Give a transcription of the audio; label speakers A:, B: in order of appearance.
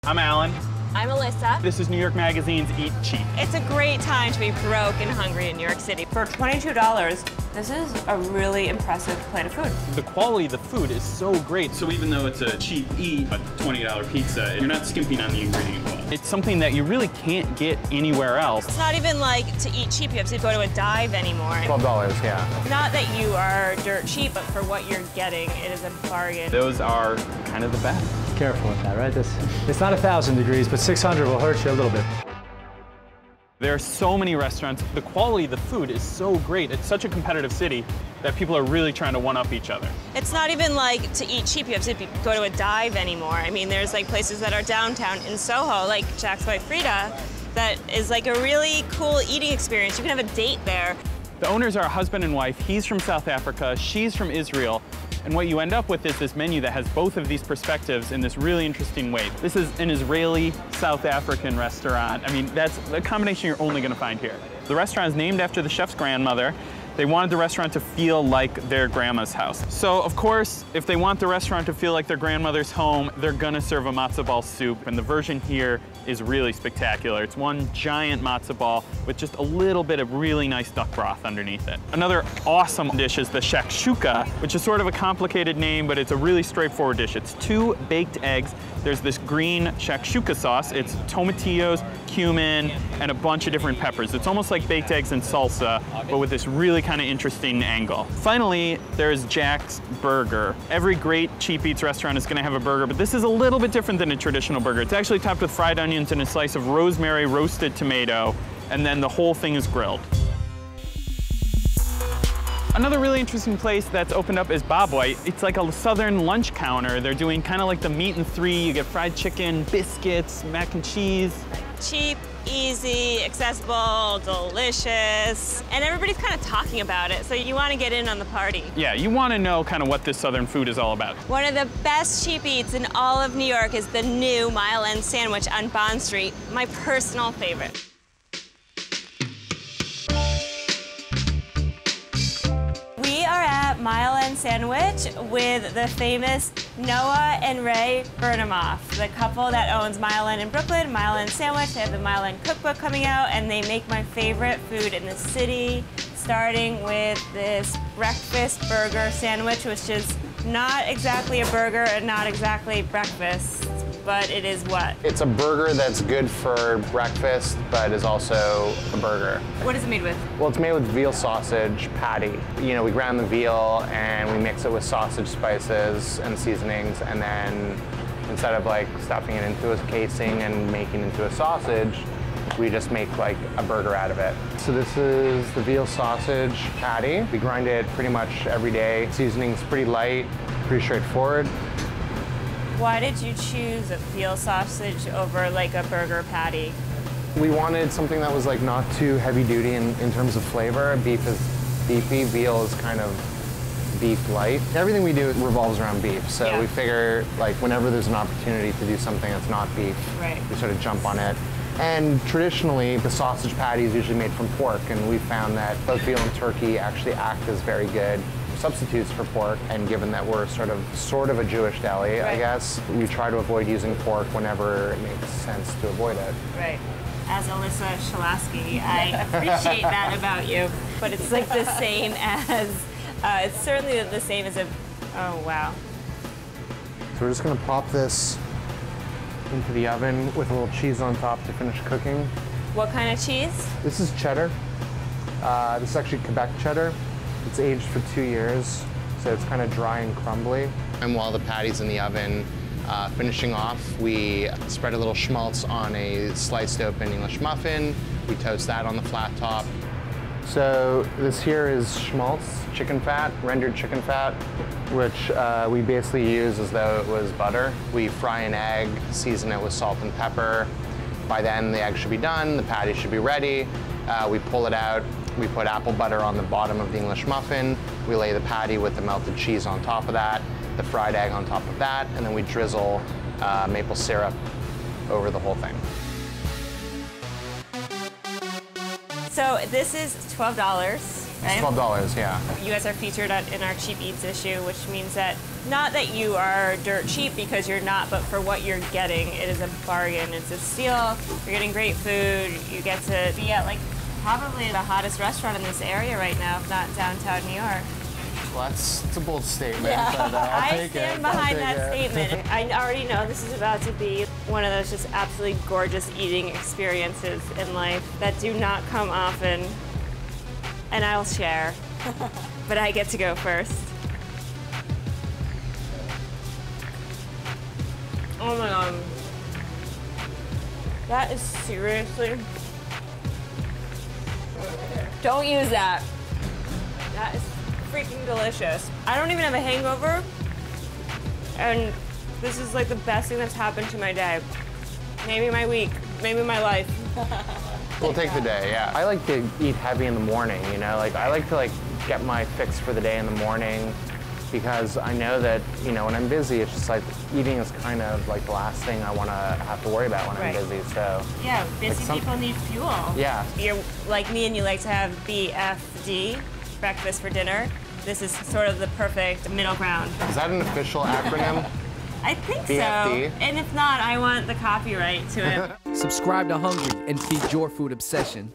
A: I'm Alan.
B: I'm Alyssa.
A: This is New York Magazine's Eat Cheap.
B: It's a great time to be broke and hungry in New York City. For $22, this is a really impressive plate of food.
A: The quality of the food is so great. So even though it's a cheap eat, a $20 pizza, you're not skimping on the ingredient well. It's something that you really can't get anywhere else.
B: It's not even like to eat cheap, you have to go to a dive anymore.
C: $12, yeah.
B: Not that you are dirt cheap, but for what you're getting, it is a bargain.
A: Those are kind of the best.
D: Careful with that, right? It's not 1,000 degrees, but 600 will hurt you a little bit.
A: There are so many restaurants. The quality of the food is so great. It's such a competitive city that people are really trying to one-up each other.
B: It's not even like to eat cheap, you have to go to a dive anymore. I mean, there's like places that are downtown in Soho, like Jack's by Frida, that is like a really cool eating experience. You can have a date there.
A: The owners are a husband and wife. He's from South Africa, she's from Israel. And what you end up with is this menu that has both of these perspectives in this really interesting way. This is an Israeli South African restaurant. I mean, that's a combination you're only gonna find here. The restaurant is named after the chef's grandmother. They wanted the restaurant to feel like their grandma's house. So, of course, if they want the restaurant to feel like their grandmother's home, they're gonna serve a matzo ball soup. And the version here is really spectacular. It's one giant matzo ball with just a little bit of really nice duck broth underneath it. Another awesome dish is the shakshuka, which is sort of a complicated name, but it's a really straightforward dish. It's 2 baked eggs. There's this green shakshuka sauce. It's tomatillos, cumin, and a bunch of different peppers. It's almost like baked eggs and salsa, but with this really kind of interesting angle. Finally, there's Jack's Burger. Every great cheap eats restaurant is gonna have a burger, but this is a little bit different than a traditional burger. It's actually topped with fried onions and a slice of rosemary roasted tomato, and then the whole thing is grilled. Another really interesting place that's opened up is Babwai. It's like a southern lunch counter. They're doing kind of like the meat in 3. You get fried chicken, biscuits, mac and cheese.
B: Cheap, easy, accessible, delicious, and everybody's kind of talking about it, so you want to get in on the party.
A: Yeah, you want to know kind of what this southern food is all about.
B: One of the best cheap eats in all of New York is the new Mile End Sandwich on Bond Street, my personal favorite. We are at Mile End Sandwich with the famous Noah and Ray Burnhamoff, the couple that owns Mile End in Brooklyn, Mile End Sandwich. They have the Mile End cookbook coming out, and they make my favorite food in the city, starting with this breakfast burger sandwich, which is not exactly a burger and not exactly breakfast, but it is what?
C: It's a burger that's good for breakfast, but is also a burger.
B: What is it made with?
C: Well, it's made with veal sausage patty. You know, we ground the veal and we mix it with sausage spices and seasonings, and then instead of like stuffing it into a casing and making it into a sausage, we just make like a burger out of it. So this is the veal sausage patty. We grind it pretty much every day. Seasoning's pretty light, pretty straightforward.
B: Why did you choose a veal sausage over like a burger patty?
C: We wanted something that was like not too heavy duty in terms of flavor. Beef is beefy, veal is kind of beef light. Everything we do revolves around beef, so
B: yeah.
C: We figure like whenever there's an opportunity to do something that's not beef,
B: right.
C: We sort of jump on it. And traditionally, the sausage patty is usually made from pork, and we found that both veal and turkey actually act as very good substitutes for pork, and given that we're sort of a Jewish deli,
B: right.
C: I guess, we try to avoid using pork whenever it makes sense to avoid it.
B: Right. As Alyssa Shalasky, I appreciate that about you, but it's like the same as, it's certainly the same as a, oh wow.
C: So we're just gonna pop this into the oven with a little cheese on top to finish cooking.
B: What kind of cheese?
C: This is cheddar. This is actually Quebec cheddar. It's aged for 2 years, so it's kind of dry and crumbly. And while the patty's in the oven, finishing off, we spread a little schmaltz on a sliced open English muffin. We toast that on the flat top. So this here is schmaltz, chicken fat, rendered chicken fat, which we basically use as though it was butter. We fry an egg, season it with salt and pepper. By then, the egg should be done, the patty should be ready. We pull it out. We put apple butter on the bottom of the English muffin. We lay the patty with the melted cheese on top of that, the fried egg on top of that, and then we drizzle maple syrup over the whole thing.
B: So this is $12, right?
C: It's $12, yeah.
B: You guys are featured in our Cheap Eats issue, which means that Not that you are dirt cheap, because you're not, but for what you're getting, it is a bargain. It's a steal. You're getting great food. You get to be at like probably the hottest restaurant in this area right now, if not downtown New York.
C: Well, it's a bold statement,
B: Yeah.
C: but I'll take it.
B: I stand behind that statement. I already know this is about to be one of those just absolutely gorgeous eating experiences in life that do not come often, and I'll share, but I get to go first. Oh my God. That is seriously... Don't use that. That is freaking delicious. I don't even have a hangover, and this is like the best thing that's happened to my day. Maybe my week, maybe my life.
C: We'll take the day, yeah. I like to eat heavy in the morning, you know? Like, I like to like get my fix for the day in the morning, because I know that, you know, when I'm busy, it's just like eating is kind of like the last thing I want to have to worry about when I'm busy, so.
B: Yeah, busy people need fuel.
C: Yeah.
B: You're like me and you like to have BFD, breakfast for dinner. This is sort of the perfect middle ground.
C: Is that an official acronym?
B: I think
C: BFD?
B: so. And if not, I want the copyright to it.
E: Subscribe to Hungry and feed your food obsession.